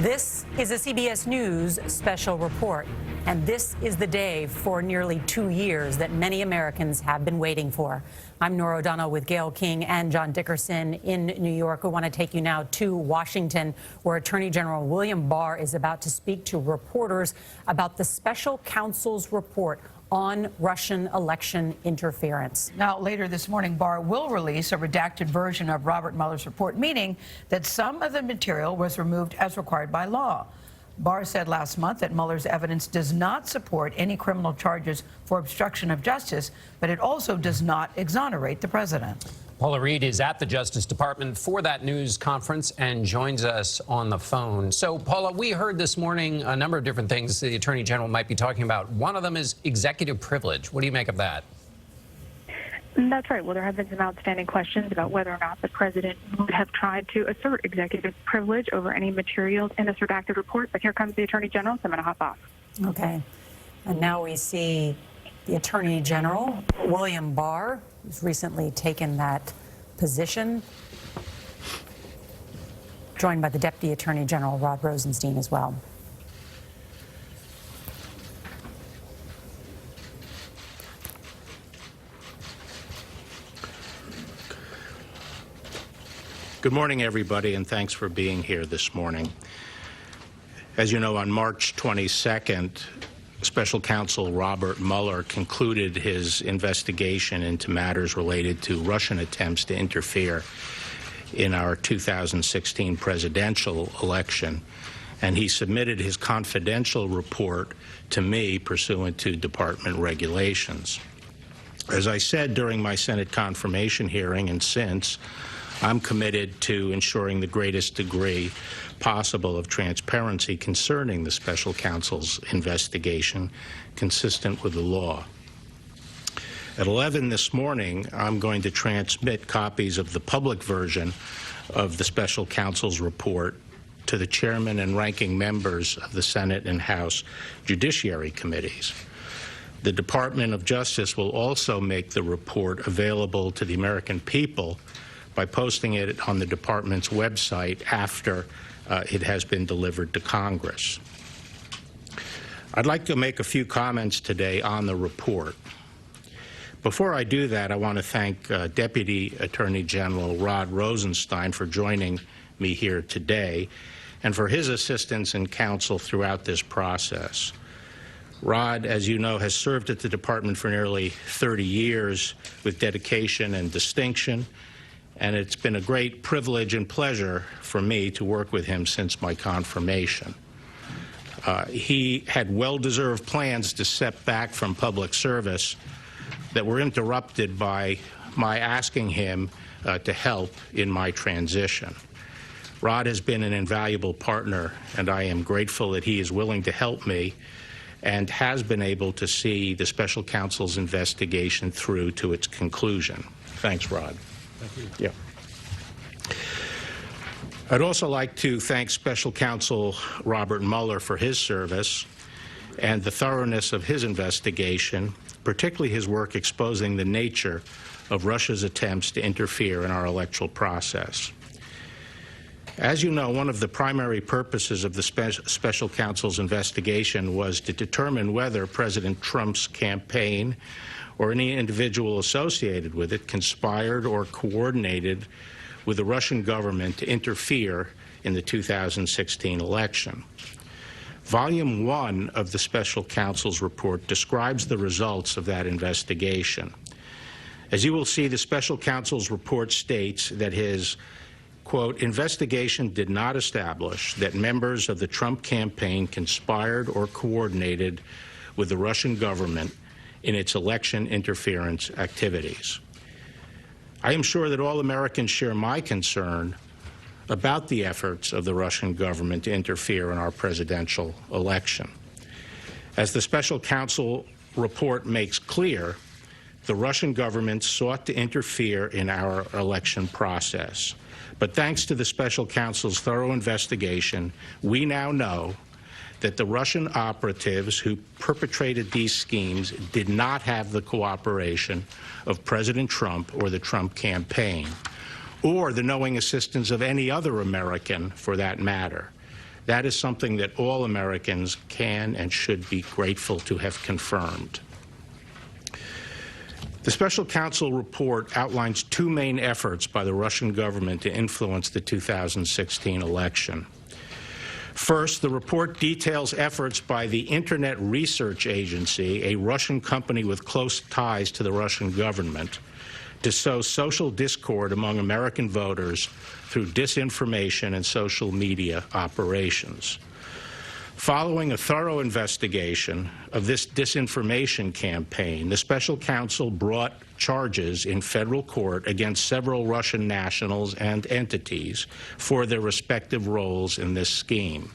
This is a CBS News special report, and this is the day for nearly 2 years that many Americans have been waiting for. I'm Nora O'Donnell with Gayle King and John Dickerson in New York. We want to take you now to Washington, where Attorney General William Barr is about to speak to reporters about the special counsel's report on Russian election interference. Now, later this morning, Barr will release a redacted version of Robert Mueller's report, meaning that some of the material was removed as required by law. Barr said last month that Mueller's evidence does not support any criminal charges for obstruction of justice, but it also does not exonerate the president. Paula Reed is at the Justice Department for that news conference and joins us on the phone. So, Paula, we heard this morning a number of different things the Attorney General might be talking about. One of them is executive privilege. What do you make of that? That's right. Well, there have been some outstanding questions about whether or not the president would have tried to assert executive privilege over any materials in this redacted report. But here comes the Attorney General, so I'm going to hop off. Okay. And now we see the Attorney General, William Barr, who's recently taken that position, joined by the Deputy Attorney General, Rod Rosenstein, as well. Good morning, everybody, and thanks for being here this morning. As you know, on March 22nd, Special Counsel Robert Mueller concluded his investigation into matters related to Russian attempts to interfere in our 2016 presidential election, and he submitted his confidential report to me pursuant to department regulations. As I said during my Senate confirmation hearing and since, I'm committed to ensuring the greatest degree possible of transparency concerning the special counsel's investigation, consistent with the law. At 11 this morning, I'm going to transmit copies of the public version of the special counsel's report to the chairman and ranking members of the Senate and House Judiciary Committees. The Department of Justice will also make the report available to the American people by posting it on the department's website after it has been delivered to Congress. I'd like to make a few comments today on the report. Before I do that, I want to thank Deputy Attorney General Rod Rosenstein for joining me here today and for his assistance and counsel throughout this process. Rod, as you know, has served at the department for nearly 30 years with dedication and distinction, and it's been a great privilege and pleasure for me to work with him since my confirmation. He had well-deserved plans to step back from public service that were interrupted by my asking him to help in my transition. Rod has been an invaluable partner, and I am grateful that he is willing to help me and has been able to see the special counsel's investigation through to its conclusion. Thanks, Rod. Thank you. Yeah. I'd also like to thank Special Counsel Robert Mueller for his service and the thoroughness of his investigation, particularly his work exposing the nature of Russia's attempts to interfere in our electoral process. As you know, one of the primary purposes of the Special Counsel's investigation was to determine whether President Trump's campaign or any individual associated with it conspired or coordinated with the Russian government to interfere in the 2016 election. Volume 1 of the Special Counsel's report describes the results of that investigation. As you will see, the Special Counsel's report states that his, quote, investigation did not establish that members of the Trump campaign conspired or coordinated with the Russian government in its election interference activities. I am sure that all Americans share my concern about the efforts of the Russian government to interfere in our presidential election. As the Special Counsel report makes clear, the Russian government sought to interfere in our election process. But thanks to the Special Counsel's thorough investigation, we now know that the Russian operatives who perpetrated these schemes did not have the cooperation of President Trump or the Trump campaign, or the knowing assistance of any other American for that matter. That is something that all Americans can and should be grateful to have confirmed. The special counsel report outlines two main efforts by the Russian government to influence the 2016 election. First, the report details efforts by the Internet Research Agency, a Russian company with close ties to the Russian government, to sow social discord among American voters through disinformation and social media operations. Following a thorough investigation of this disinformation campaign, the special counsel brought charges in federal court against several Russian nationals and entities for their respective roles in this scheme.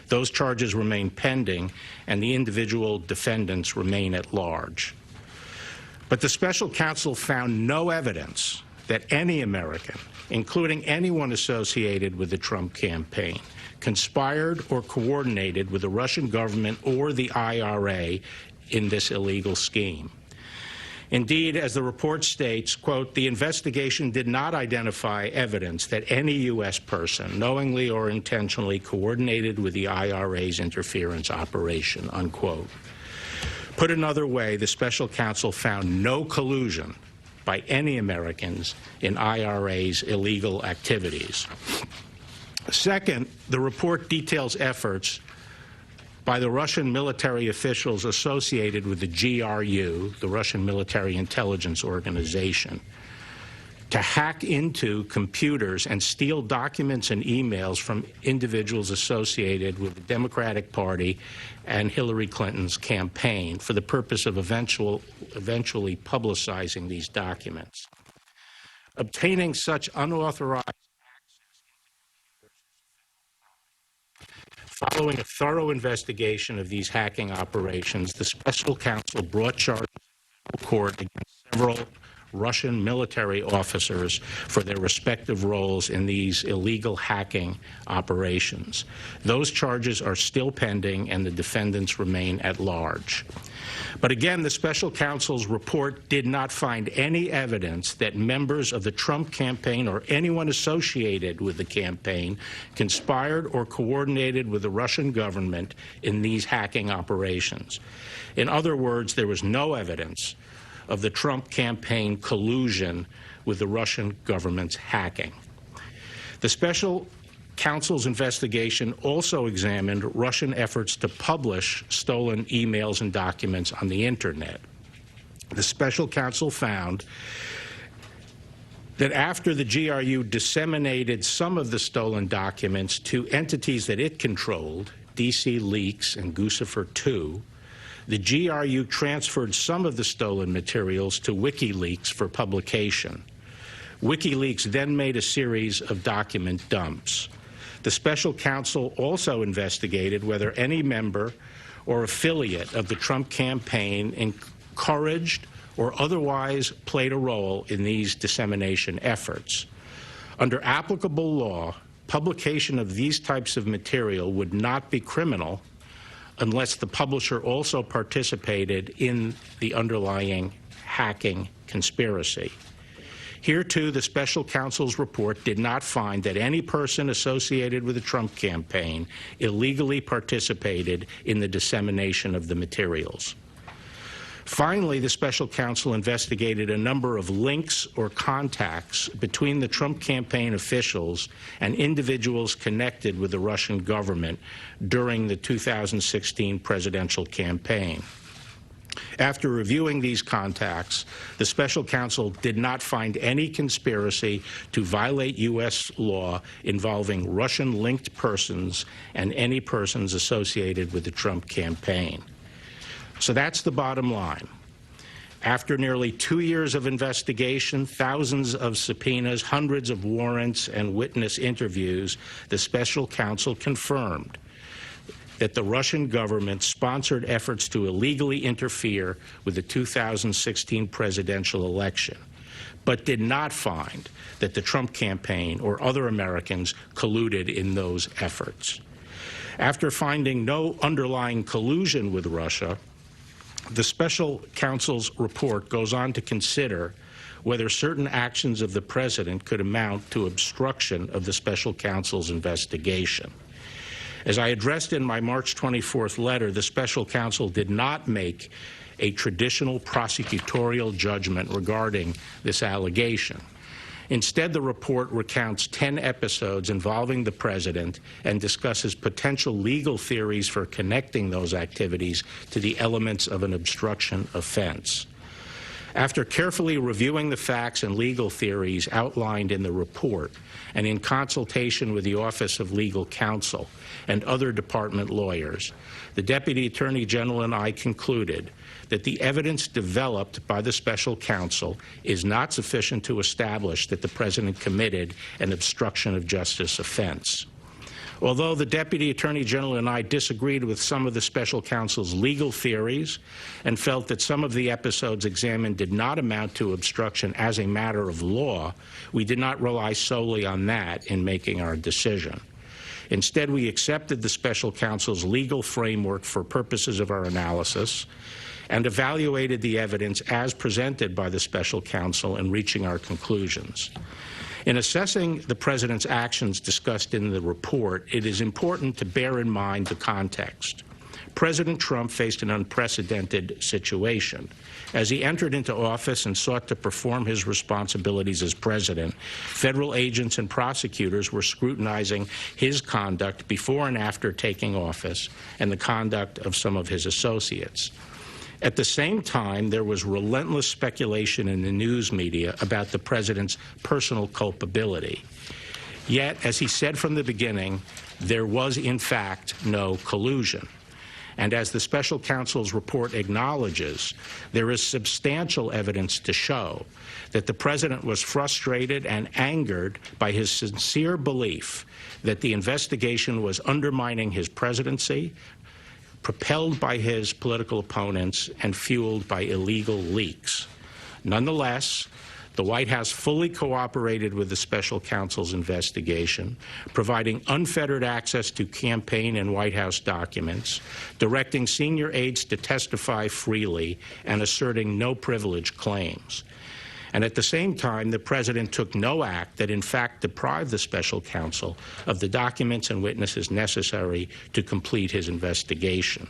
Those charges remain pending, and the individual defendants remain at large. But the special counsel found no evidence that any American, including anyone associated with the Trump campaign, conspired or coordinated with the Russian government or the IRA in this illegal scheme. Indeed, as the report states, quote, the investigation did not identify evidence that any U.S. person knowingly or intentionally coordinated with the IRA's interference operation, unquote. Put another way, the special counsel found no collusion by any Americans in IRA's illegal activities. Second, the report details efforts by the Russian military officials associated with the GRU, the Russian Military Intelligence Organization, to hack into computers and steal documents and emails from individuals associated with the Democratic Party and Hillary Clinton's campaign for the purpose of eventually publicizing these documents. Obtaining such unauthorized Following a thorough investigation of these hacking operations, the special counsel brought charges in court against several Russian military officers for their respective roles in these illegal hacking operations. Those charges are still pending, and the defendants remain at large. But again, the special counsel's report did not find any evidence that members of the Trump campaign or anyone associated with the campaign conspired or coordinated with the Russian government in these hacking operations. In other words, there was no evidence of the Trump campaign collusion with the Russian government's hacking. The special counsel's investigation also examined Russian efforts to publish stolen emails and documents on the Internet. The special counsel found that after the GRU disseminated some of the stolen documents to entities that it controlled, DC Leaks and Guccifer II, the GRU transferred some of the stolen materials to WikiLeaks for publication. WikiLeaks then made a series of document dumps. The special counsel also investigated whether any member or affiliate of the Trump campaign encouraged or otherwise played a role in these dissemination efforts. Under applicable law, publication of these types of material would not be criminal unless the publisher also participated in the underlying hacking conspiracy. Here, too, the special counsel's report did not find that any person associated with the Trump campaign illegally participated in the dissemination of the materials. Finally, the special counsel investigated a number of links or contacts between the Trump campaign officials and individuals connected with the Russian government during the 2016 presidential campaign. After reviewing these contacts, the special counsel did not find any conspiracy to violate U.S. law involving Russian-linked persons and any persons associated with the Trump campaign. So that's the bottom line. After nearly 2 years of investigation, thousands of subpoenas, hundreds of warrants, and witness interviews, the special counsel confirmed that the Russian government sponsored efforts to illegally interfere with the 2016 presidential election, but did not find that the Trump campaign or other Americans colluded in those efforts. After finding no underlying collusion with Russia, the special counsel's report goes on to consider whether certain actions of the president could amount to obstruction of the special counsel's investigation. As I addressed in my March 24th letter, the special counsel did not make a traditional prosecutorial judgment regarding this allegation. Instead, the report recounts 10 episodes involving the president and discusses potential legal theories for connecting those activities to the elements of an obstruction offense. After carefully reviewing the facts and legal theories outlined in the report, and in consultation with the Office of Legal Counsel and other department lawyers, the Deputy Attorney General and I concluded that the evidence developed by the special counsel is not sufficient to establish that the president committed an obstruction of justice offense. Although the Deputy Attorney General and I disagreed with some of the special counsel's legal theories and felt that some of the episodes examined did not amount to obstruction as a matter of law, we did not rely solely on that in making our decision. Instead, we accepted the special counsel's legal framework for purposes of our analysis and evaluated the evidence as presented by the special counsel in reaching our conclusions. In assessing the president's actions discussed in the report, it is important to bear in mind the context. President Trump faced an unprecedented situation. As he entered into office and sought to perform his responsibilities as president, federal agents and prosecutors were scrutinizing his conduct before and after taking office and the conduct of some of his associates. At the same time, there was relentless speculation in the news media about the president's personal culpability. Yet, as he said from the beginning, there was in fact no collusion. And as the special counsel's report acknowledges, there is substantial evidence to show that the president was frustrated and angered by his sincere belief that the investigation was undermining his presidency, propelled by his political opponents, and fueled by illegal leaks. Nonetheless, the White House fully cooperated with the special counsel's investigation, providing unfettered access to campaign and White House documents, directing senior aides to testify freely, and asserting no privilege claims. And at the same time, the president took no act that in fact deprived the special counsel of the documents and witnesses necessary to complete his investigation.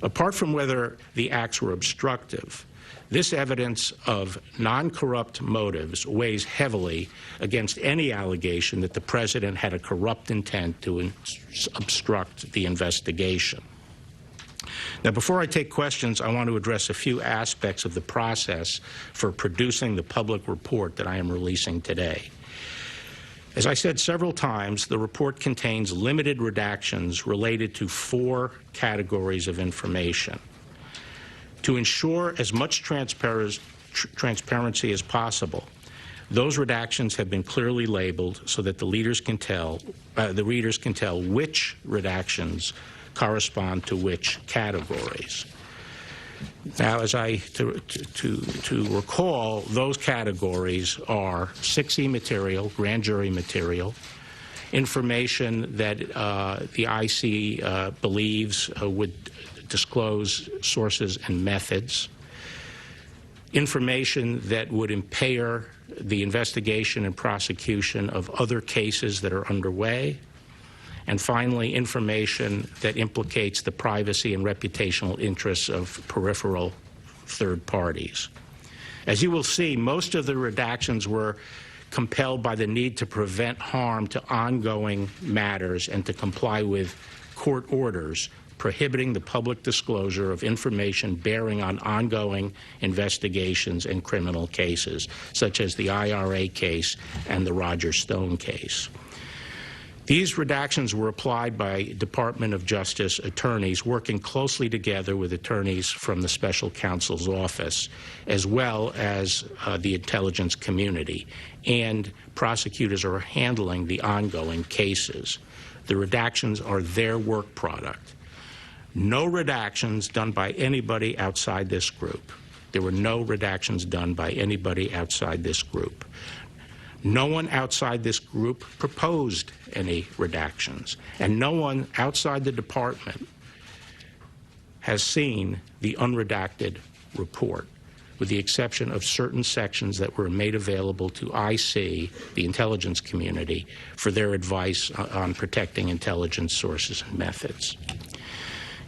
Apart from whether the acts were obstructive, this evidence of non-corrupt motives weighs heavily against any allegation that the president had a corrupt intent to obstruct the investigation. Now, before I take questions, I want to address a few aspects of the process for producing the public report that I am releasing today. As I said several times, the report contains limited redactions related to 4 categories of information. To ensure as much transparency as possible, those redactions have been clearly labeled so that the readers can tell which redactions correspond to which categories. Now, as to recall, those categories are 6E material, grand jury material, information that the IC believes would disclose sources and methods, information that would impair the investigation and prosecution of other cases that are underway, and finally, information that implicates the privacy and reputational interests of peripheral third parties. As you will see, most of the redactions were compelled by the need to prevent harm to ongoing matters and to comply with court orders prohibiting the public disclosure of information bearing on ongoing investigations and criminal cases, such as the IRA case and the Roger Stone case. These redactions were applied by Department of Justice attorneys working closely together with attorneys from the special counsel's office, as well as the intelligence community, and prosecutors are handling the ongoing cases. The redactions are their work product. No redactions done by anybody outside this group. There were no redactions done by anybody outside this group. No one outside this group proposed any redactions, and no one outside the department has seen the unredacted report. with the exception of certain sections that were made available to IC, the intelligence community, for their advice on protecting intelligence sources and methods.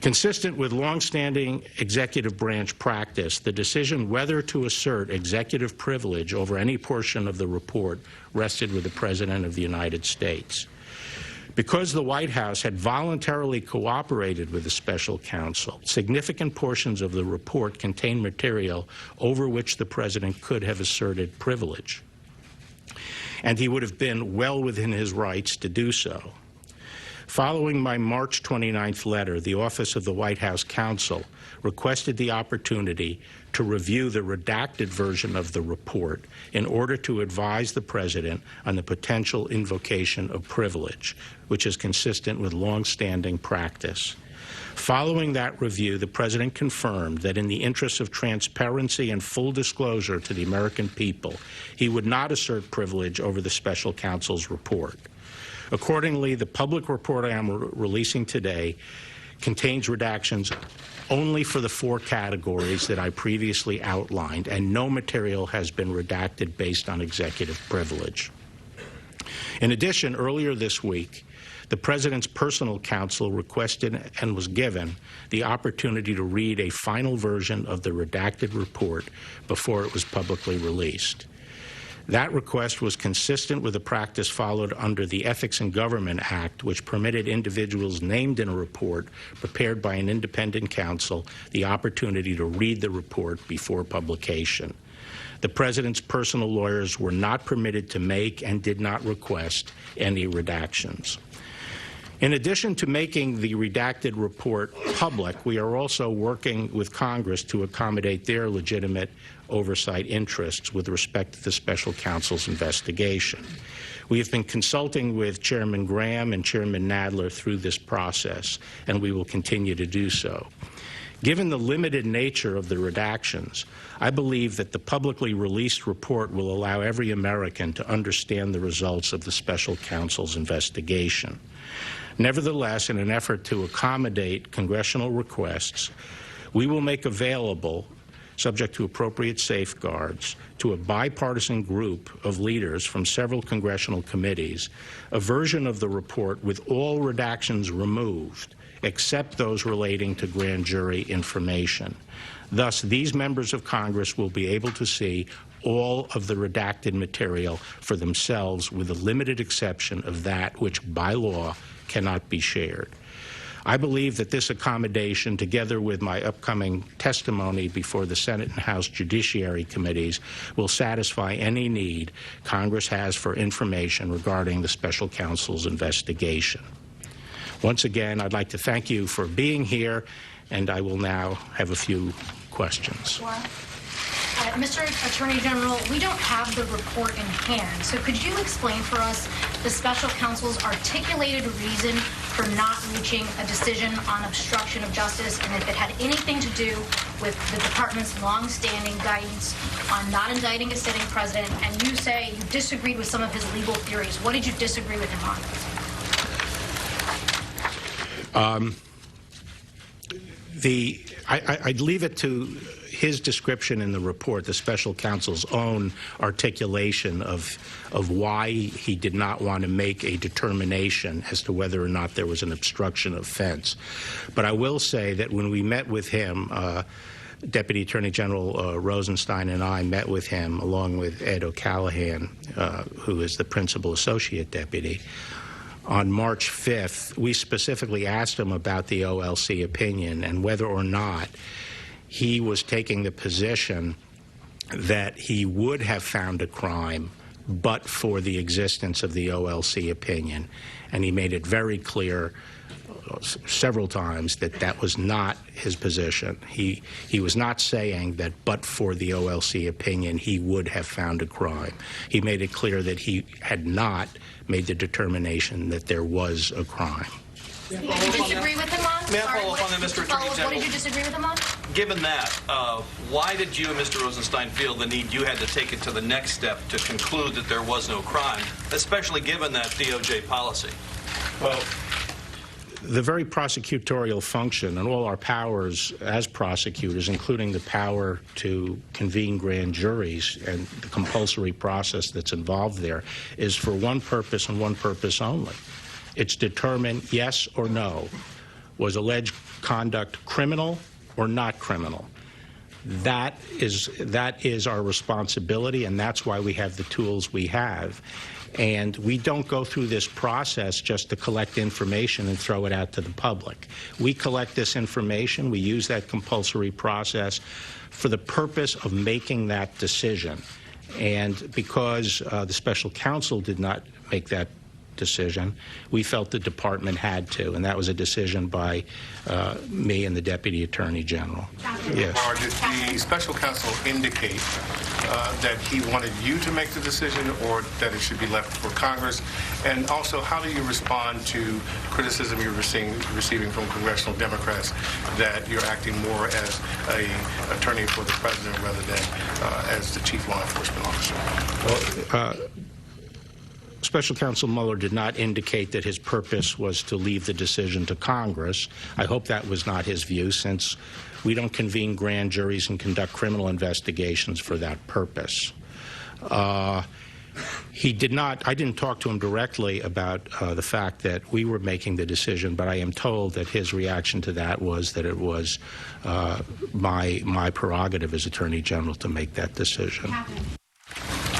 Consistent with longstanding executive branch practice, the decision whether to assert executive privilege over any portion of the report rested with the President of the United States. Because the White House had voluntarily cooperated with the special counsel, significant portions of the report contained material over which the President could have asserted privilege, and he would have been well within his rights to do so. Following my March 29th letter, the Office of the White House Counsel requested the opportunity to review the redacted version of the report in order to advise the President on the potential invocation of privilege, which is consistent with longstanding practice. Following that review, the President confirmed that in the interests of transparency and full disclosure to the American people, he would not assert privilege over the special counsel's report. Accordingly, the public report I am releasing today contains redactions only for the 4 categories that I previously outlined, and no material has been redacted based on executive privilege. In addition, earlier this week, the President's personal counsel requested and was given the opportunity to read a final version of the redacted report before it was publicly released. That request was consistent with the practice followed under the Ethics in Government Act, which permitted individuals named in a report prepared by an independent counsel the opportunity to read the report before publication. The President's personal lawyers were not permitted to make and did not request any redactions. In addition to making the redacted report public, we are also working with Congress to accommodate their legitimate oversight interests with respect to the special counsel's investigation. We have been consulting with Chairman Graham and Chairman Nadler through this process, and we will continue to do so. Given the limited nature of the redactions, I believe that the publicly released report will allow every American to understand the results of the special counsel's investigation. Nevertheless, in an effort to accommodate congressional requests, we will make available, subject to appropriate safeguards, to a bipartisan group of leaders from several congressional committees, a version of the report with all redactions removed, except those relating to grand jury information. Thus, these members of Congress will be able to see all of the redacted material for themselves, with the limited exception of that which, by law, cannot be shared. I believe that this accommodation, together with my upcoming testimony before the Senate and House Judiciary Committees, will satisfy any need Congress has for information regarding the special counsel's investigation. Once again, I'd like to thank you for being here, and I will now have a few questions. Mr. Attorney General, we don't have the report in hand, so could you explain for us the special counsel's articulated reason for not reaching a decision on obstruction of justice, and if it had anything to do with the department's long-standing guidance on not indicting a sitting president, and you say you disagreed with some of his legal theories. What did you disagree with him on? I'd leave it to his description in the report, the special counsel's own articulation of why he did not want to make a determination as to whether or not there was an obstruction offense. But I will say that when we met with him, Deputy Attorney General Rosenstein and I met with him, along with Ed O'Callaghan, who is the principal associate deputy. On March 5th, we specifically asked him about the OLC opinion and whether or not he was taking the position that he would have found a crime but for the existence of the OLC opinion. And he made it very clear several times that that was not his position. He was not saying that but for the OLC opinion he would have found a crime. He made it clear that he had not made the determination that there was a crime. Did you disagree with him on? May I follow up on that, Mr. Attorney General? What did you disagree with him on? Given that, why did you and Mr. Rosenstein feel the need you had to take it to the next step to conclude that there was no crime, especially given that DOJ policy? Well, the very prosecutorial function and all our powers as prosecutors, including the power to convene grand juries and the compulsory process that's involved there, is for one purpose and one purpose only. It's determine yes or no. Was alleged conduct criminal or not criminal? That is our responsibility, and that's why we have the tools we have. And we don't go through this process just to collect information and throw it out to the public. We collect this information, we use that compulsory process for the purpose of making that decision. And because the special counsel did not make that decision, we felt the department had to, and that was a decision by me and the Deputy Attorney General. Yes. Or did the special counsel indicate that he wanted you to make the decision or that it should be left for Congress? And also, how do you respond to criticism you're receiving from congressional Democrats that you're acting more as an attorney for the president rather than as the chief law enforcement officer? Well, Special Counsel Mueller did not indicate that his purpose was to leave the decision to Congress. I hope that was not his view, since we don't convene grand juries and conduct criminal investigations for that purpose. He did not. I didn't talk to him directly about the fact that we were making the decision, but I am told that his reaction to that was that it was my prerogative as Attorney General to make that decision.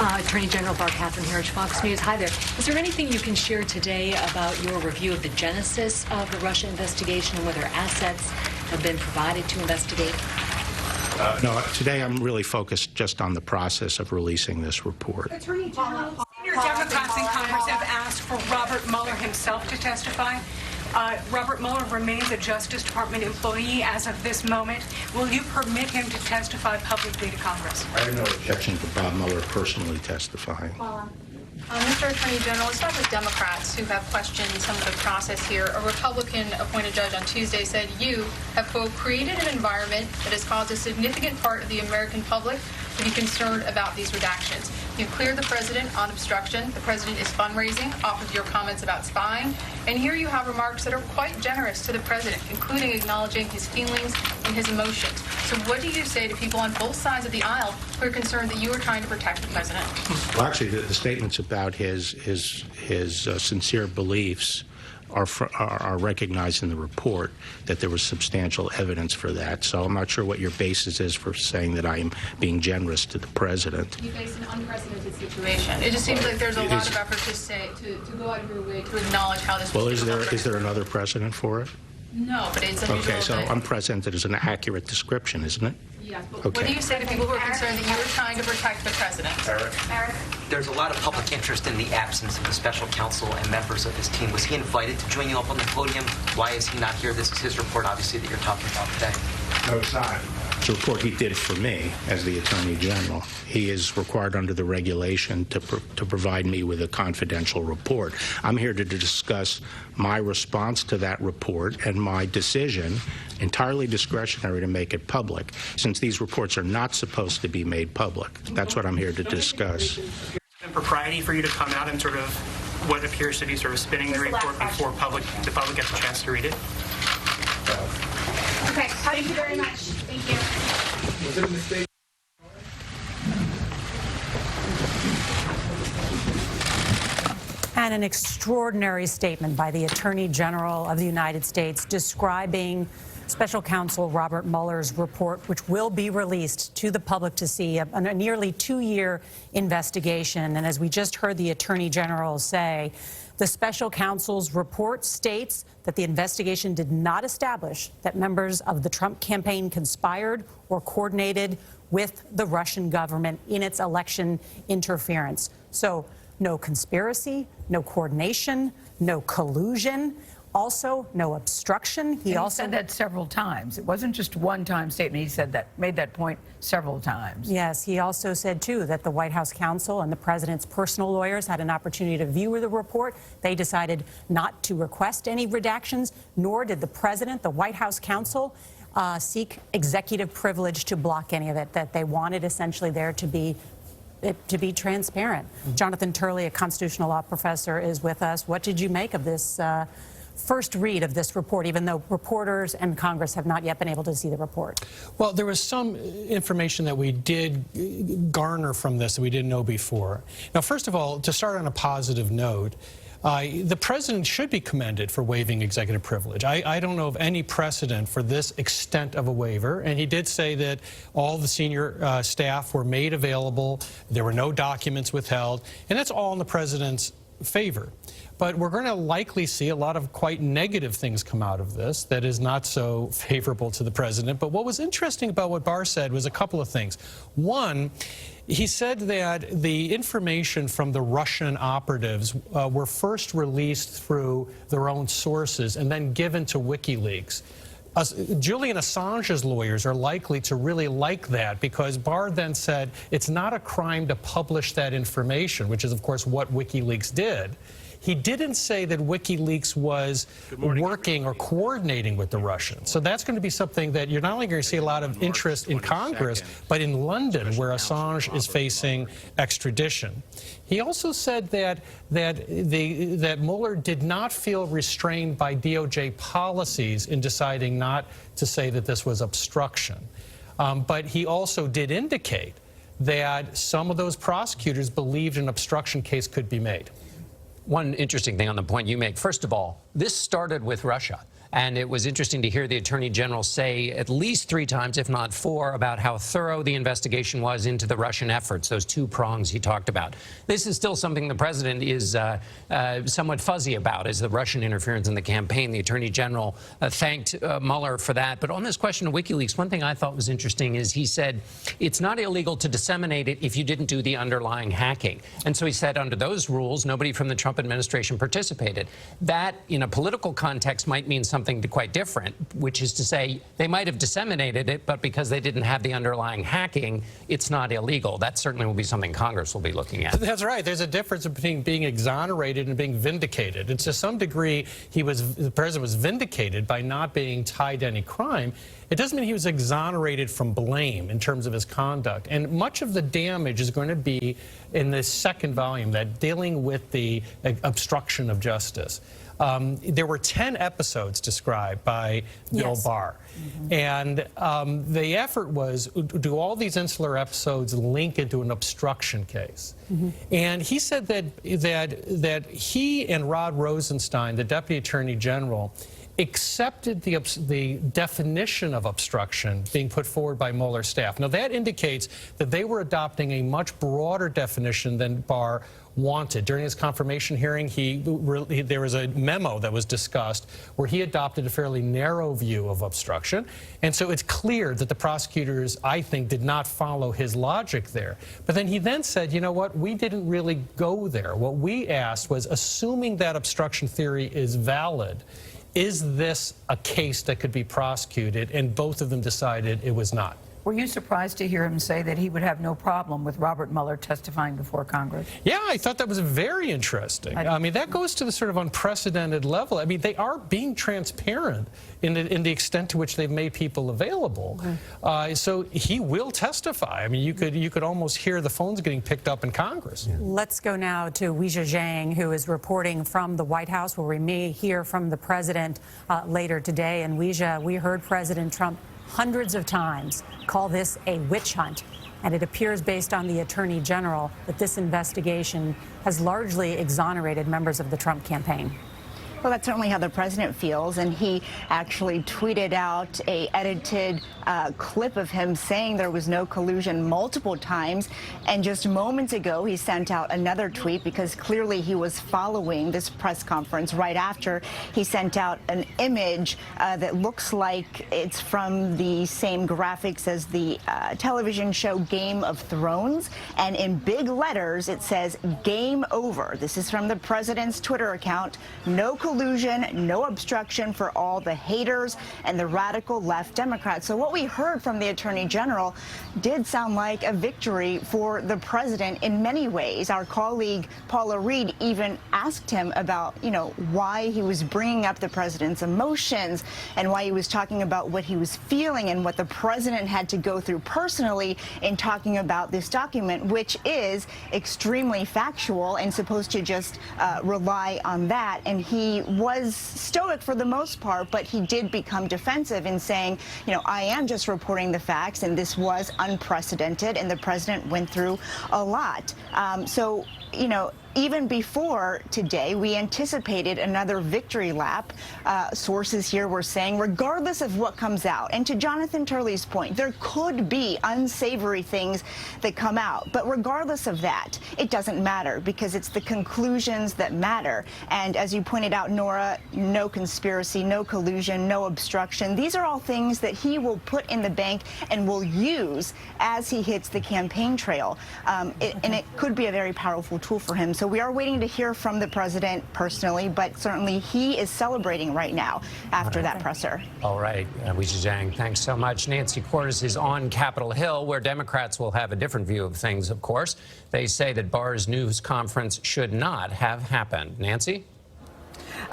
Attorney General Barr, Catherine Herridge, Fox News. Hi there. Is there anything you can share today about your review of the genesis of the Russia investigation and whether assets have been provided to investigate? No, today I'm really focused just on the process of releasing this report. Attorney General, senior Democrats in Congress have asked for Robert Mueller himself to testify. Robert Mueller remains a Justice Department employee as of this moment. Will you permit him to testify publicly to Congress? I have no objection to Bob Mueller personally testifying. Mr. Attorney General, it's not just Democrats who have questioned some of the process here. A Republican-appointed judge on Tuesday said you have, quote, created an environment that has caused a significant part of the American public to be concerned about these redactions. You've cleared the president on obstruction. The president is fundraising off of your comments about spying. And here you have remarks that are quite generous to the president, including acknowledging his feelings and his emotions. So what do you say to people on both sides of the aisle who are concerned that you are trying to protect the president? Well, actually, the statements about his sincere beliefs are recognized in the report, that there was substantial evidence for that. So I'm not sure what your basis is for saying that I am being generous to the president. You face an unprecedented situation. It just seems like there's a lot of effort to go out of your way to acknowledge how this. Well, is there another precedent for it? No, but it's unusual. Okay, so unprecedented is an accurate description, isn't it? Yes, but Okay. what do you say to people who are concerned that you are trying to protect the president? Eric? There's a lot of public interest in the absence of the special counsel and members of his team. Was he invited to join you up on the podium? Why is he not here? This is his report, obviously, that you're talking about today. No, it's not. It's a report he did for me as the Attorney General. He is required under the regulation to provide me with a confidential report. I'm here to discuss my response to that report and my decision, entirely discretionary, to make it public, since these reports are not supposed to be made public. That's what I'm here to discuss. Impropriety for you to come out and sort of what appears to be sort of spinning the report before the public gets a chance to read it? Okay, thank you very much. Thank you. Was it a mistake? And an extraordinary statement by the Attorney General of the United States describing Special Counsel Robert Mueller's report, which will be released to the public to see, a nearly 2-year investigation. And as we just heard the Attorney General say, the Special Counsel's report states that the investigation did not establish that members of the Trump campaign conspired or coordinated with the Russian government in its election interference. So no conspiracy, no coordination, no collusion. Also, no obstruction. He also said that several times. It wasn't just one-time statement. He said that, made that point several times. Yes, he also said, too, that the White House counsel and the president's personal lawyers had an opportunity to view the report. They decided not to request any redactions, nor did the president, the White House counsel, seek executive privilege to block any of it, that they wanted essentially there to be transparent. Jonathan Turley, a constitutional law professor, is with us. What did you make of this first read of this report, even though reporters and Congress have not yet been able to see the report? Well, there was some information that we did garner from this that we didn't know before. Now, first of all, to start on a positive note, the president should be commended for waiving executive privilege. I don't know of any precedent for this extent of a waiver, and he did say that all the senior staff were made available, there were no documents withheld, and that's all in the president's favor. But we're going to likely see a lot of quite negative things come out of this that is not so favorable to the president. But what was interesting about what Barr said was a couple of things. One, he said that the information from the Russian operatives were first released through their own sources and then given to WikiLeaks. Julian Assange's lawyers are likely to really like that, because Barr then said it's not a crime to publish that information, which is, of course, what WikiLeaks did. He didn't say that WikiLeaks was working or coordinating with the Russians. So that's going to be something that you're not only going to see a lot of interest in Congress, but in London, where Assange is facing extradition. He also said that Mueller did not feel restrained by DOJ policies in deciding not to say that this was obstruction. But he also did indicate that some of those prosecutors believed an obstruction case could be made. One interesting thing on the point you make. First of all, this started with Russia. And it was interesting to hear the Attorney General say at least 3 times, if not 4, about how thorough the investigation was into the Russian efforts, those 2 prongs he talked about. This is still something the president is somewhat fuzzy about, is the Russian interference in the campaign. The Attorney General thanked Mueller for that. But on this question of WikiLeaks, one thing I thought was interesting is he said it's not illegal to disseminate it if you didn't do the underlying hacking. And so he said under those rules, nobody from the Trump administration participated. That, in a political context, might mean something quite different, which is to say they might have disseminated it, but because they didn't have the underlying hacking, it's not illegal. That certainly will be something Congress will be looking at. That's right. There's a difference between being exonerated and being vindicated. And to some degree, the president was vindicated by not being tied to any crime. It doesn't mean he was exonerated from blame in terms of his conduct. And much of the damage is going to be in this second volume, that dealing with the obstruction of justice. There were 10 episodes described by Bill Barr. And the effort was, do all these insular episodes link into an obstruction case? And he said that he and Rod Rosenstein, the Deputy Attorney General, accepted the definition of obstruction being put forward by Mueller's staff. Now, that indicates that they were adopting a much broader definition than Barr wanted. During his confirmation hearing, there was a memo that was discussed where he adopted a fairly narrow view of obstruction. And so it's clear that the prosecutors, I think, did not follow his logic there. But then he said, you know what, we didn't really go there. What we asked was, assuming that obstruction theory is valid, is this a case that could be prosecuted? And both of them decided it was not. Were you surprised to hear him say that he would have no problem with Robert Mueller testifying before Congress? Yeah, I thought that was very interesting. I mean, that goes to the sort of unprecedented level. I mean, they are being transparent in the extent to which they've made people available. So he will testify. I mean, you could almost hear the phones getting picked up in Congress. Let's go now to Weijia Zhang, who is reporting from the White House, where we may hear from the president later today. And Weijia, we heard President Trump hundreds of times call this a witch hunt. And it appears, based on the Attorney General, that this investigation has largely exonerated members of the Trump campaign. Well, that's certainly how the president feels, and he actually tweeted out a edited clip of him saying there was no collusion multiple times, and just moments ago he sent out another tweet because clearly he was following this press conference. Right after, he sent out an image that looks like it's from the same graphics as the television show Game of Thrones, and in big letters it says "Game Over." This is from the president's Twitter account. No collusion, no obstruction for all the haters and the radical left Democrats. So what we heard from the Attorney General did sound like a victory for the president in many ways. Our colleague Paula Reed even asked him about, why he was bringing up the president's emotions and why he was talking about what he was feeling and what the president had to go through personally in talking about this document, which is extremely factual and supposed to just rely on that. And he he was stoic for the most part, but he did become defensive in saying, you know, I am just reporting the facts, and this was unprecedented, and the president went through a lot. So, you know, even before today, we anticipated another victory lap. Sources here were saying, regardless of what comes out, and to Jonathan Turley's point, there could be unsavory things that come out. But regardless of that, it doesn't matter because it's the conclusions that matter. And as you pointed out, Nora, no conspiracy, no collusion, no obstruction. These are all things that he will put in the bank and will use as he hits the campaign trail. And it could be a very powerful tool for him. So we are waiting to hear from the president personally, but certainly he is celebrating right now after that presser. All right, Weijia Jiang, thanks so much. Nancy Cordes is on Capitol Hill, where Democrats will have a different view of things, of course. They say that Barr's news conference should not have happened. Nancy?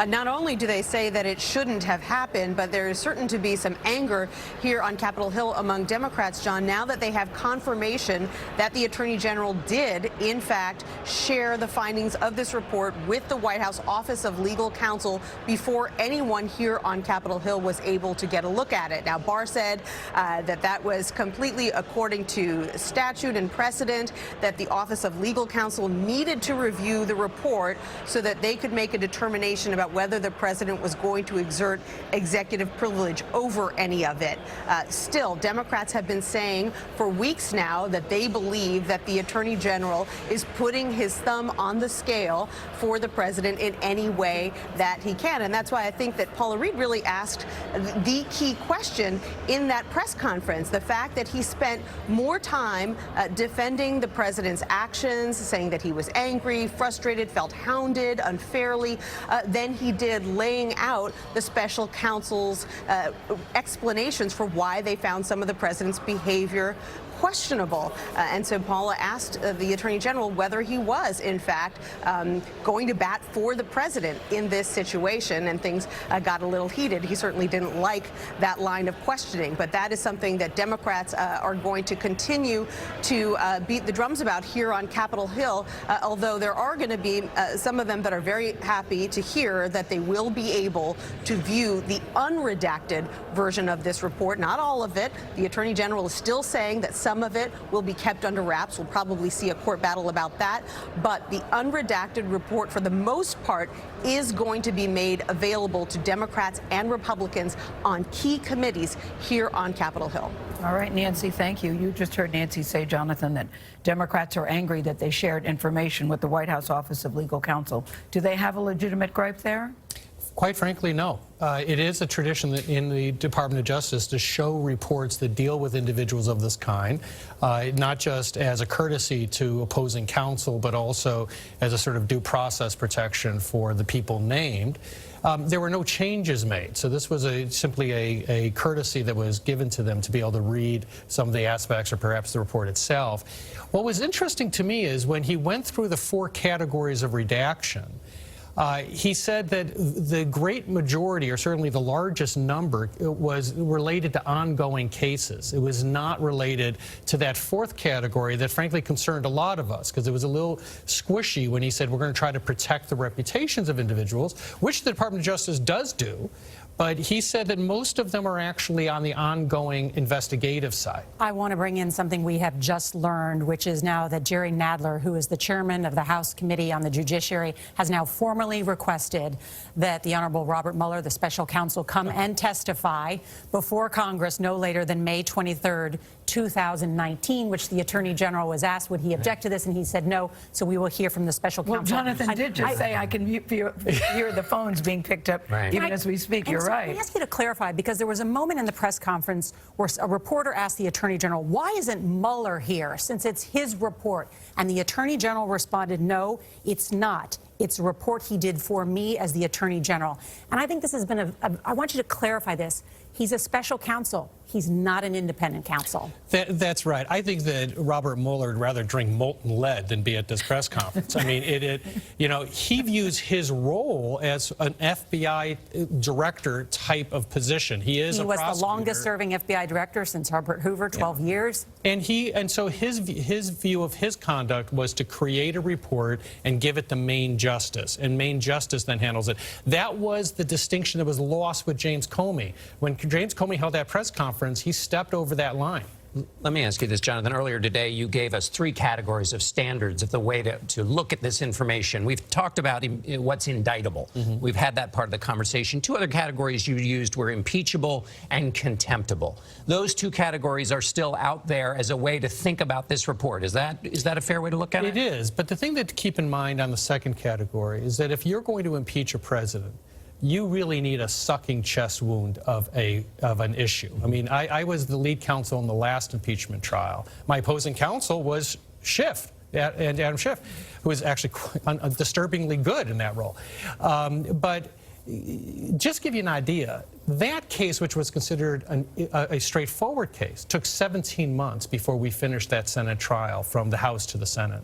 Not only do they say that it shouldn't have happened, but there is certain to be some anger here on Capitol Hill among Democrats, John, now that they have confirmation that the Attorney General did, in fact, share the findings of this report with the White House Office of Legal Counsel before anyone here on Capitol Hill was able to get a look at it. Now, Barr said that was completely according to statute and precedent, that the Office of Legal Counsel needed to review the report so that they could make a determination about whether the president was going to exert executive privilege over any of it. Still, Democrats have been saying for weeks now that they believe that the Attorney General is putting his thumb on the scale for the president in any way that he can. And that's why I think that Paula Reed really asked the key question in that press conference. The fact that he spent more time defending the president's actions, saying that he was angry, frustrated, felt hounded unfairly, than he did laying out the special counsel's explanations for why they found some of the president's behavior questionable. And so Paula asked the Attorney General whether he was, in fact, going to bat for the president in this situation, and things got a little heated. He certainly didn't like that line of questioning, but that is something that Democrats are going to continue to beat the drums about here on Capitol Hill, although there are going to be some of them that are very happy to hear that they will be able to view the unredacted version of this report. Not all of it. The Attorney General is still saying that some of it will be kept under wraps. We'll probably see a court battle about that. But the unredacted report, for the most part, is going to be made available to Democrats and Republicans on key committees here on Capitol Hill. All right, Nancy, thank you. You just heard Nancy say, Jonathan, that Democrats are angry that they shared information with the White House Office of Legal Counsel. Do they have a legitimate gripe there? Quite frankly, no. It is a tradition in the Department of Justice to show reports that deal with individuals of this kind, not just as a courtesy to opposing counsel, but also as a sort of due process protection for the people named. There were no changes made, so this was simply a courtesy that was given to them to be able to read some of the aspects or perhaps the report itself. What was interesting to me is when he went through the 4 categories of redaction, he said that the great majority, or certainly the largest number, was related to ongoing cases. It was not related to that 4th category that frankly concerned a lot of us, because it was a little squishy when he said we're going to try to protect the reputations of individuals, which the Department of Justice does do. But he said that most of them are actually on the ongoing investigative side. I want to bring in something we have just learned, which is now that Jerry Nadler, who is the chairman of the House Committee on the Judiciary, has now formally requested that the Honorable Robert Mueller, the special counsel, come and testify before Congress no later than May 23rd, 2019, which the Attorney General was asked, would he object to this, and he said no, so we will hear from the special counsel. Well, Jonathan did just say I can hear the phones being picked up even as we speak. You're right. Let me ask you to clarify, because there was a moment in the press conference where a reporter asked the Attorney General, why isn't Mueller here, since it's his report? And the Attorney General responded, no, it's not. It's a report he did for me as the Attorney General. And I think this has been I want you to clarify this. He's a special counsel. He's not an independent counsel. That's right. I think that Robert Mueller would rather drink molten lead than be at this press conference. I mean, he views his role as an FBI director type of position. He is a prosecutor. He was the longest-serving FBI director since Herbert Hoover, 12 years. And so his view of his conduct was to create a report and give it to Main Justice, and Main Justice then handles it. That was the distinction that was lost with James Comey. When James Comey held that press conference, he stepped over that line. Let me ask you this, Jonathan. Earlier today, you gave us 3 categories of standards of the way to look at this information. We've talked about what's indictable. We've had that part of the conversation. 2 other categories you used were impeachable and contemptible. Those 2 categories are still out there as a way to think about this report. Is that a fair way to look at it? It is. But the thing to keep in mind on the second category is that if you're going to impeach a president, you really need a sucking chest wound of an issue. I mean, I was the lead counsel in the last impeachment trial. My opposing counsel was Schiff, and Adam Schiff, who was actually disturbingly good in that role. But just to give you an idea, that case, which was considered a straightforward case, took 17 months before we finished that Senate trial from the House to the Senate.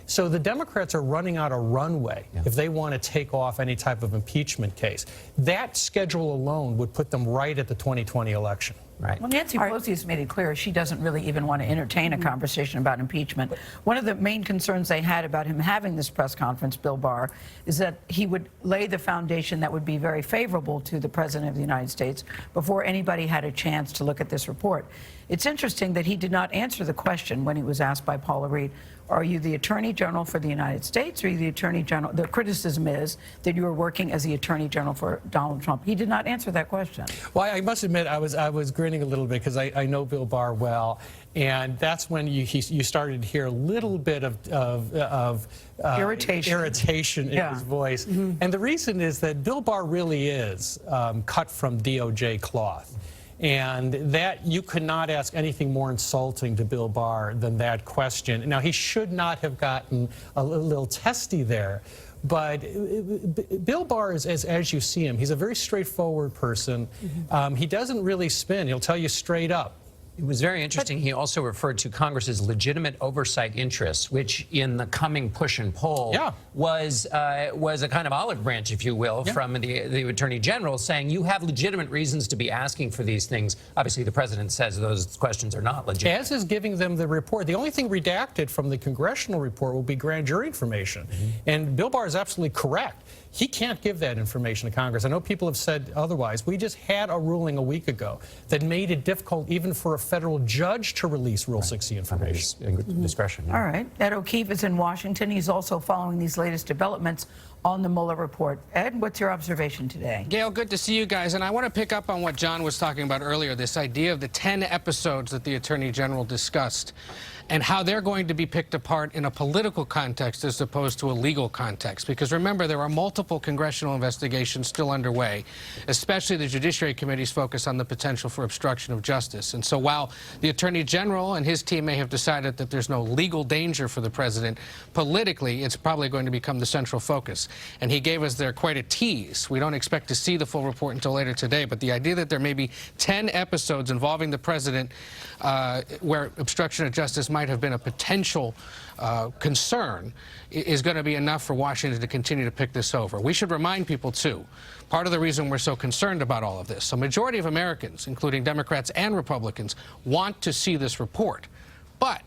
So the Democrats are running out of runway if they want to take off any type of impeachment case. That schedule alone would put them right at the 2020 election. Right. Well, Nancy Pelosi has made it clear she doesn't really even want to entertain a conversation about impeachment. One of the main concerns they had about him having this press conference, Bill Barr, is that he would lay the foundation that would be very favorable to the President of the United States before anybody had a chance to look at this report. It's interesting that he did not answer the question when he was asked by Paula Reed, are you the Attorney General for the United States, or are you the Attorney General? The criticism is that you are working as the Attorney General for Donald Trump. He did not answer that question. Well, I must admit, I was grinning a little bit because I know Bill Barr well, and that's when you started to hear a little bit of irritation in his voice. And the reason is that Bill Barr really is cut from DOJ cloth. And that you could not ask anything more insulting to Bill Barr than that question. Now, he should not have gotten a little testy there. But Bill Barr is, as you see him, he's a very straightforward person. He doesn't really spin. He'll tell you straight up. It was very interesting. He also referred to Congress's legitimate oversight interests, which in the coming push and pull was a kind of olive branch, if you will, from the Attorney General, saying you have legitimate reasons to be asking for these things. Obviously, the President says those questions are not legitimate. As is giving them the report. The only thing redacted from the congressional report will be grand jury information. And Bill Barr is absolutely correct. He can't give that information to Congress. I know people have said otherwise. We just had a ruling a week ago that made it difficult even for a federal judge to release Rule 60 information. Discretion. All right. Ed O'Keefe is in Washington. He's also following these latest developments on the Mueller report. Ed, what's your observation today? Gail, good to see you guys. And I want to pick up on what John was talking about earlier, this idea of the 10 episodes that the Attorney General discussed and how they're going to be picked apart in a political context as opposed to a legal context. Because remember, there are multiple congressional investigations still underway, especially the Judiciary Committee's focus on the potential for obstruction of justice. And so while the Attorney General and his team may have decided that there's no legal danger for the President, politically, it's probably going to become the central focus. And he gave us there quite a tease. We don't expect to see the full report until later today, but the idea that there may be 10 episodes involving the President where obstruction of justice might have been a potential concern is going to be enough for Washington to continue to pick this over. We should remind people, too, part of the reason we're so concerned about all of this, a majority of Americans, including Democrats and Republicans, want to see this report. But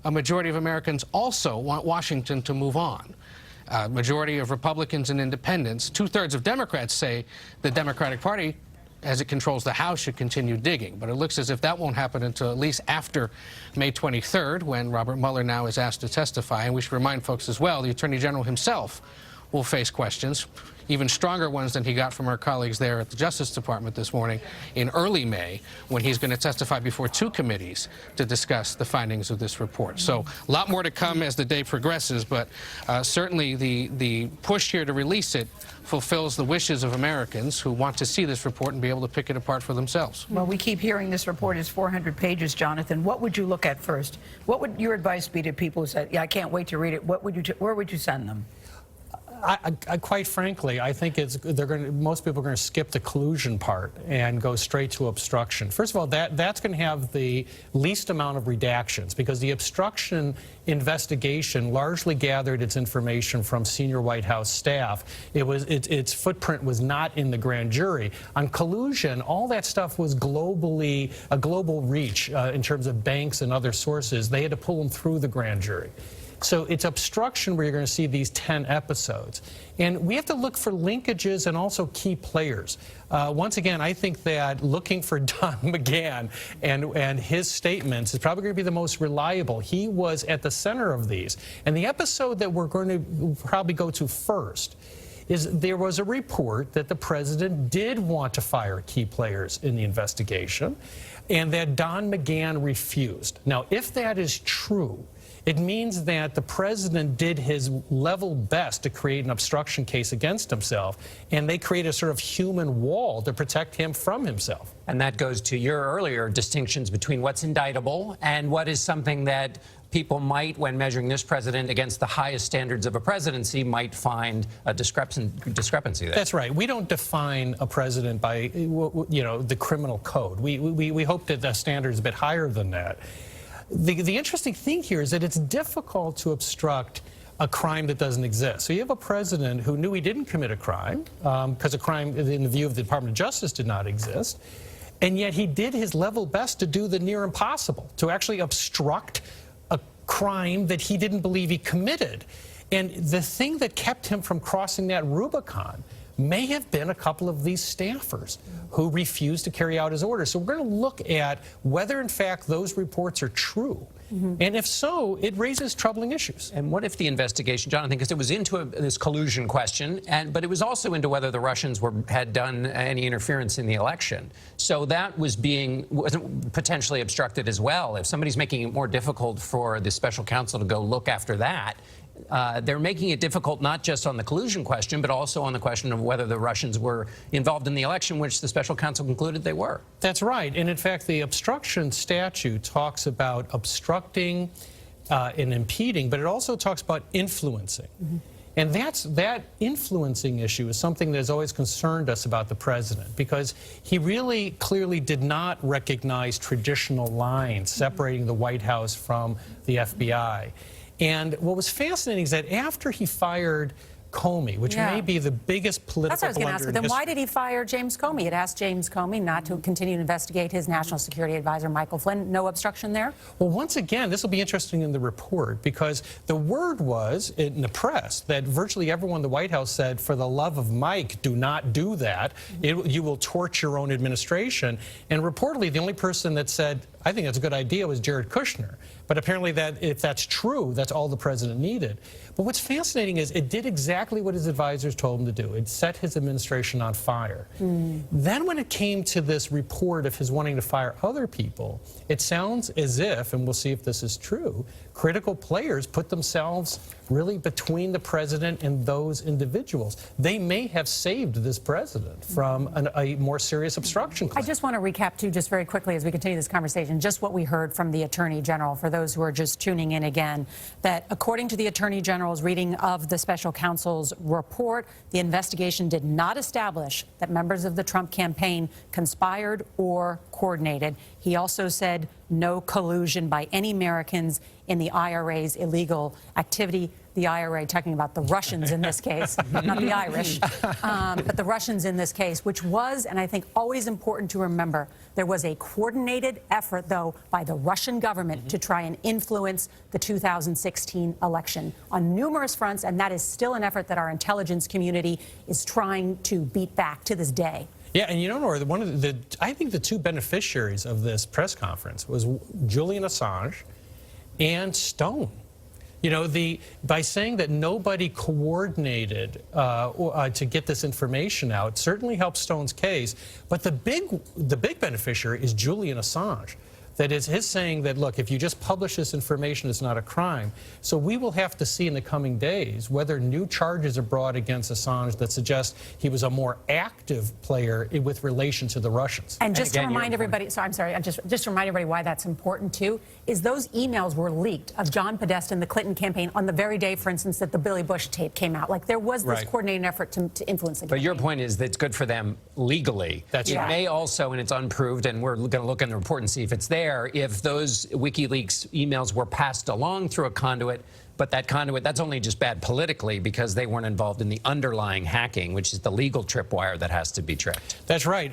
a majority of Americans also want Washington to move on. Majority of Republicans and independents, 2/3 of Democrats say the Democratic Party, as it controls the House, should continue digging. But it looks as if that won't happen until at least after May 23rd, when Robert Mueller now is asked to testify. And we should remind folks as well, the Attorney General himself will face questions, even stronger ones than he got from our colleagues there at the Justice Department this morning in early May, when he's going to testify before 2 committees to discuss the findings of this report. So a lot more to come as the day progresses, but certainly the push here to release it fulfills the wishes of Americans who want to see this report and be able to pick it apart for themselves. Well, we keep hearing this report is 400 pages, Jonathan. What would you look at first? What would your advice be to people who said, yeah, I can't wait to read it? What would you where would you send them? Quite frankly, I think most people are going to skip the collusion part and go straight to obstruction. First of all, that's going to have the least amount of redactions, because the obstruction investigation largely gathered its information from senior White House staff. Its footprint was not in the grand jury. On collusion, all that stuff was globally a global reach in terms of banks and other sources. They had to pull them through the grand jury. So it's obstruction where you're going to see these 10 episodes. And we have to look for linkages and also key players. Once again, I think that looking for Don McGahn and his statements is probably going to be the most reliable. He was at the center of these. And the episode that we're going to probably go to first is there was a report that the president did want to fire key players in the investigation, and that Don McGahn refused. Now, if that is true, it means that the president did his level best to create an obstruction case against himself, and they created a sort of human wall to protect him from himself. And that goes to your earlier distinctions between what's indictable and what is something that people might, when measuring this president against the highest standards of a presidency, might find a discrepancy there. That's right. We don't define a president by, the criminal code. We hope that the standard is a bit higher than that. The interesting thing here is that it's difficult to obstruct a crime that doesn't exist. So you have a president who knew he didn't commit a crime, because a crime, in the view of the Department of Justice, did not exist, and yet he did his level best to do the near impossible, to actually obstruct a crime that he didn't believe he committed. And the thing that kept him from crossing that Rubicon may have been a couple of these staffers who refused to carry out his orders. So we're going to look at whether, in fact, those reports are true. And if so, it raises troubling issues. And what if the investigation, Jonathan, because it was into this collusion question, but it was also into whether the Russians had done any interference in the election. So that wasn't potentially obstructed as well. If somebody's making it more difficult for the special counsel to go look after that, they're making it difficult not just on the collusion question, but also on the question of whether the Russians were involved in the election, which the special counsel concluded they were. That's right. And in fact, the obstruction statute talks about obstructing and impeding, but it also talks about influencing. And that influencing issue is something that has always concerned us about the president, because he really clearly did not recognize traditional lines separating the White House from the FBI. And what was fascinating is that after he fired Comey, which may be the biggest political That's what I was going to ask. But then why did he fire James Comey? It asked James Comey not to continue to investigate his national security advisor, Michael Flynn. No obstruction there? Well, once again, this will be interesting in the report, because the word was in the press that virtually everyone in the White House said, for the love of Mike, do not do that. You will torch your own administration. And reportedly, the only person that said, I think that's a good idea, was Jared Kushner. But apparently, if that's true, that's all the president needed. But what's fascinating is it did exactly what his advisors told him to do. It set his administration on fire. Then when it came to this report of his wanting to fire other people, it sounds as if, and we'll see if this is true, critical players put themselves really between the president and those individuals. They may have saved this president from a more serious obstruction claim. I just want to recap, too, just very quickly as we continue this conversation, just what we heard from the Attorney General, for those who are just tuning in again, that according to the Attorney General's reading of the special counsel's report, the investigation did not establish that members of the Trump campaign conspired or coordinated. He also said no collusion by any Americans in the IRA's illegal activity. The IRA, talking about the Russians in this case, not the Irish, but the Russians in this case, which was, and I think always important to remember, there was a coordinated effort, though, by the Russian government to try and influence the 2016 election on numerous fronts, and that is still an effort that our intelligence community is trying to beat back to this day. Yeah, and Nora, I think the two beneficiaries of this press conference was Julian Assange and Stone. By saying that nobody coordinated to get this information out certainly helps Stone's case, but the big beneficiary is Julian Assange. that is his saying that, look, if you just publish this information, it's not a crime. So we will have to see in the coming days whether new charges are brought against Assange that suggest he was a more active player with relation to the Russians. And just to remind everybody, so I'm sorry, just to remind everybody why that's important too, is those emails were leaked of John Podesta and the Clinton campaign on the very day, for instance, that the Billy Bush tape came out. Like there was this coordinated effort to influence the campaign. But your point is that it's good for them legally. That's it right. may also, and it's unproved, and we're going to look in the report and see if it's there, if those WikiLeaks emails were passed along through a conduit, but that conduit, that's only just bad politically because they weren't involved in the underlying hacking, which is the legal tripwire that has to be tripped. That's right.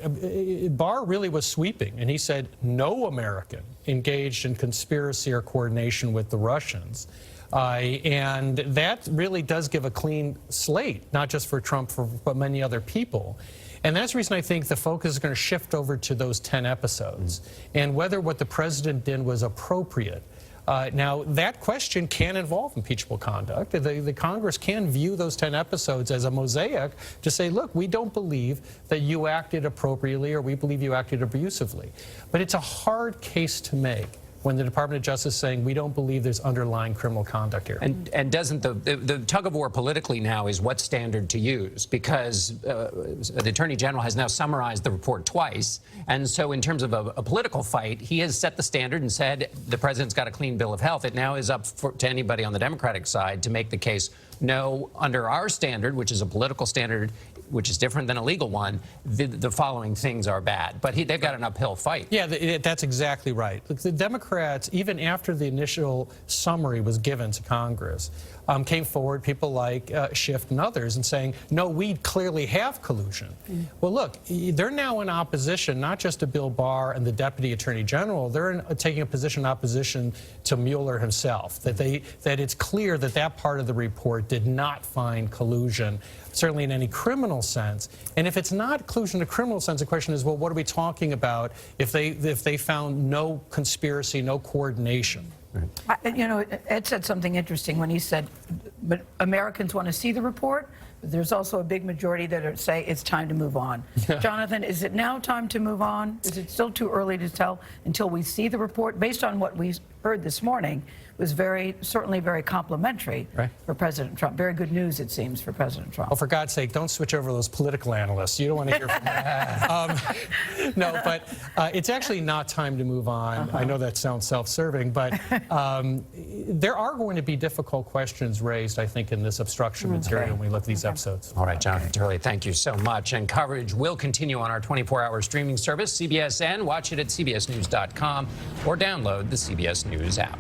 Barr really was sweeping, and he said no American engaged in conspiracy or coordination with the Russians. And that really does give a clean slate, not just for Trump, but many other people. And that's the reason I think the focus is going to shift over to those 10 episodes and whether what the president did was appropriate. Now, that question can involve impeachable conduct. The Congress can view those 10 episodes as a mosaic to say, look, we don't believe that you acted appropriately or we believe you acted abusively. But it's a hard case to make when the Department of Justice is saying we don't believe there's underlying criminal conduct here. And doesn't the tug of war politically now is what standard to use, because the Attorney General has now summarized the report twice, and so in terms of a political fight, he has set the standard and said the president's got a clean bill of health. It now is up to anybody on the Democratic side to make the case, no, under our standard, which is a political standard, which is different than a legal one, the following things are bad. But they've got an uphill fight. Yeah, that's exactly right. Look, the Democrats, even after the initial summary was given to Congress, came forward, people like Schiff and others, and saying, no, we clearly have collusion. Well, look, they're now in opposition, not just to Bill Barr and the Deputy Attorney General, they're taking a position in opposition to Mueller himself, that it's clear that that part of the report did not find collusion, certainly in any criminal sense. And if it's not collusion in a criminal sense, the question is, well, what are we talking about if they found no conspiracy, no coordination? You know, Ed said something interesting when he said, but Americans want to see the report. But there's also a big majority that say it's time to move on. Jonathan, is it now time to move on? Is it still too early to tell until we see the report? Based on what we heard this morning, was certainly very complimentary for President Trump. Very good news, it seems, for President Trump. Oh, for God's sake, don't switch over those political analysts. You don't want to hear from them. No, but it's actually not time to move on. I know that sounds self-serving, but there are going to be difficult questions raised, I think, in this obstruction material when we look at these episodes. All right, Jonathan Turley, thank you so much. And coverage will continue on our 24-hour streaming service, CBSN. Watch it at cbsnews.com or download the CBS News app.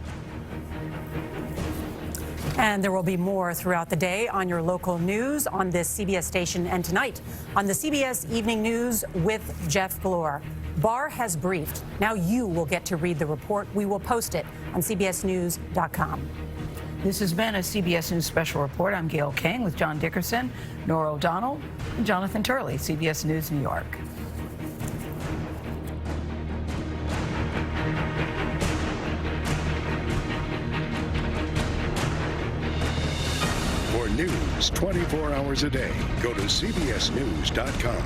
And there will be more throughout the day on your local news on this CBS station and tonight on the CBS Evening News with Jeff Glor. Barr has briefed. Now you will get to read the report. We will post it on cbsnews.com. This has been a CBS News Special Report. I'm Gayle King with John Dickerson, Nora O'Donnell, and Jonathan Turley, CBS News, New York. For news 24 hours a day, go to cbsnews.com.